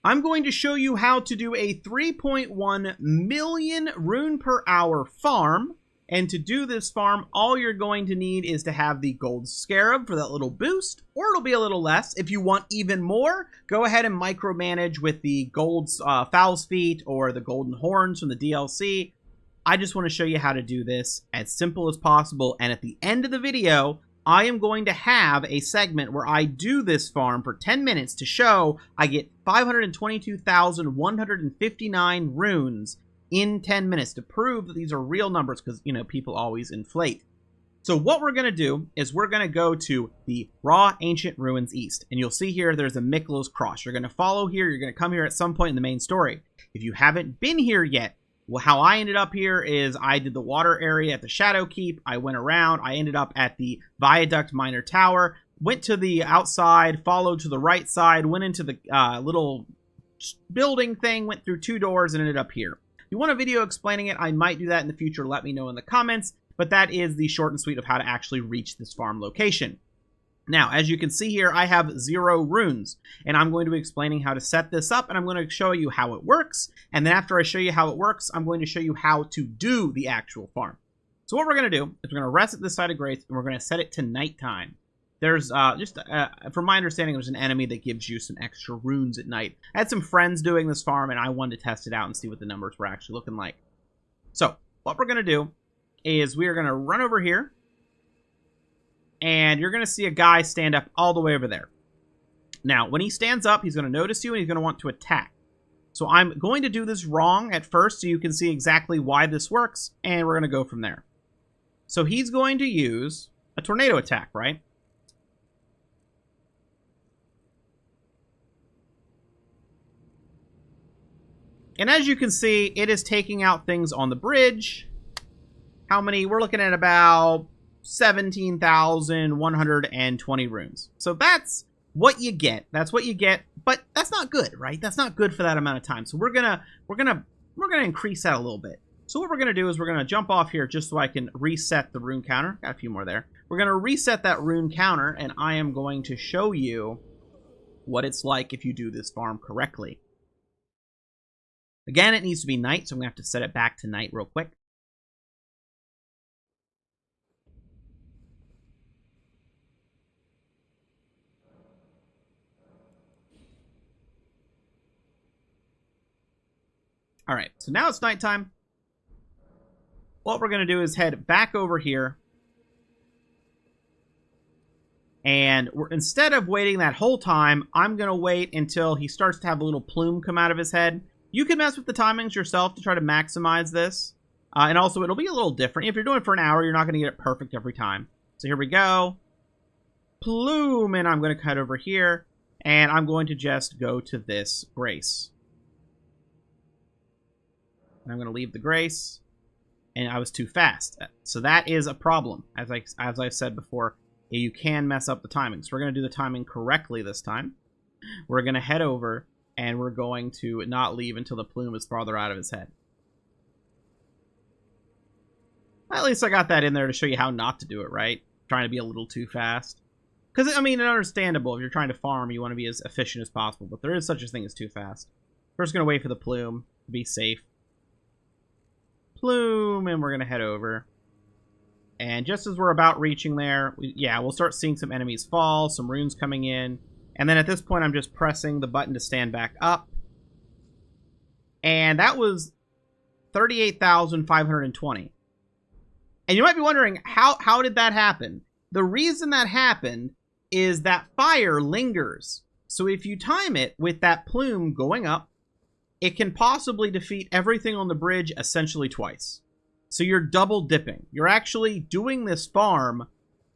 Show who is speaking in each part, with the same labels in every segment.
Speaker 1: I'm going to show you how to do a 3.1 million rune per hour farm. And to do this farm, all you're going to need is to have the gold scarab for that little boost, or it'll be a little less. If you want even more, go ahead and micromanage with the gold fowl's feet or the golden horns from the DLC. I just want to show you how to do this as simple as possible. And at the end of the video, I am going to have a segment where I do this farm for 10 minutes to show I get 522,159 runes in 10 minutes to prove that these are real numbers, because, you know, people always inflate. So what we're going to do is we're going to go to the Raw Ancient Ruins East, and you'll see here there's a Miklos cross. You're going to follow here. You're going to come here at some point in the main story. If you haven't been here yet, well, how I ended up here is I did the water area at the Shadow Keep. I went around. I ended up at the Viaduct Minor Tower, went to the outside, followed to the right side, went into the little building thing, went through 2 doors, and ended up here. If you want a video explaining it, I might do that in the future. Let me know in the comments. But that is the short and sweet of how to actually reach this farm location. Now, as you can see here, I have 0 runes. And I'm going to be explaining how to set this up. And I'm going to show you how it works. And then after I show you how it works, I'm going to show you how to do the actual farm. So what we're going to do is we're going to rest at this side of Grace. And we're going to set it to nighttime. There's from my understanding, there's an enemy that gives you some extra runes at night. I had some friends doing this farm, and I wanted to test it out and see what the numbers were actually looking like. So what we're going to do is we are going to run over here, and you're going to see a guy stand up all the way over there. Now, when he stands up, he's going to notice you, and he's going to want to attack. So I'm going to do this wrong at first so you can see exactly why this works, and we're going to go from there. So he's going to use a tornado attack, right? And as you can see, it is taking out things on the bridge. How many? We're looking at about 17,120 runes. So that's what you get. That's what you get, but that's not good, right? That's not good for that amount of time. So we're gonna increase that a little bit. So what we're gonna do is we're gonna jump off here just so I can reset the rune counter. Got a few more there. We're gonna reset that rune counter, and I am going to show you what it's like if you do this farm correctly. Again, it needs to be night, so I'm going to have to set it back to night real quick. All right, so now it's nighttime. What we're going to do is head back over here. And instead of waiting that whole time, I'm going to wait until he starts to have a little plume come out of his head. You can mess with the timings yourself to try to maximize this. And also, it'll be a little different. If you're doing it for an hour, you're not going to get it perfect every time. So here we go. Plume, and I'm going to cut over here. And I'm going to just go to this Grace. And I'm going to leave the Grace. And I was too fast. So that is a problem. As I've said before, you can mess up the timing. So we're going to do the timing correctly this time. We're going to head over. And we're going to not leave until the plume is farther out of his head. At least I got that in there to show you how not to do it, right? Trying to be a little too fast. Because, I mean, it's understandable. If you're trying to farm, you want to be as efficient as possible. But there is such a thing as too fast. We're just going to wait for the plume to be safe. Plume, and we're going to head over. And just as we're about reaching there, we'll start seeing some enemies fall, some runes coming in. And then at this point, I'm just pressing the button to stand back up. And that was 38,520. And you might be wondering, how did that happen? The reason that happened is that fire lingers. So if you time it with that plume going up, it can possibly defeat everything on the bridge essentially twice. So you're double dipping. You're actually doing this farm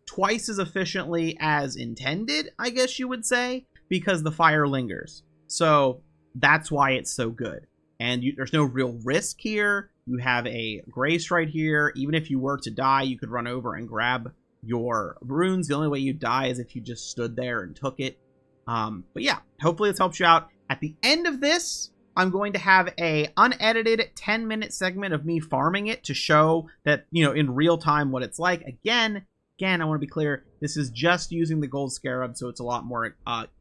Speaker 1: twice as efficiently as intended, I guess you would say, because the fire lingers. So that's why it's so good. And there's no real risk here. You have a Grace right here. Even if you were to die, you could run over and grab your runes. The only way you die is if you just stood there and took it. But yeah, hopefully this helps you out. At the end of this, I'm going to have a unedited 10-minute segment of me farming it to show that, you know, in real time what it's like. Again, Again, I want to be clear, this is just using the gold scarab, so it's a lot more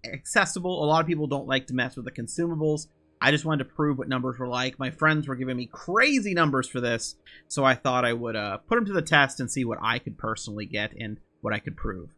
Speaker 1: accessible. A lot of people don't like to mess with the consumables. I just wanted to prove what numbers were like. My friends were giving me crazy numbers for this, so I thought I would put them to the test and see what I could personally get and what I could prove.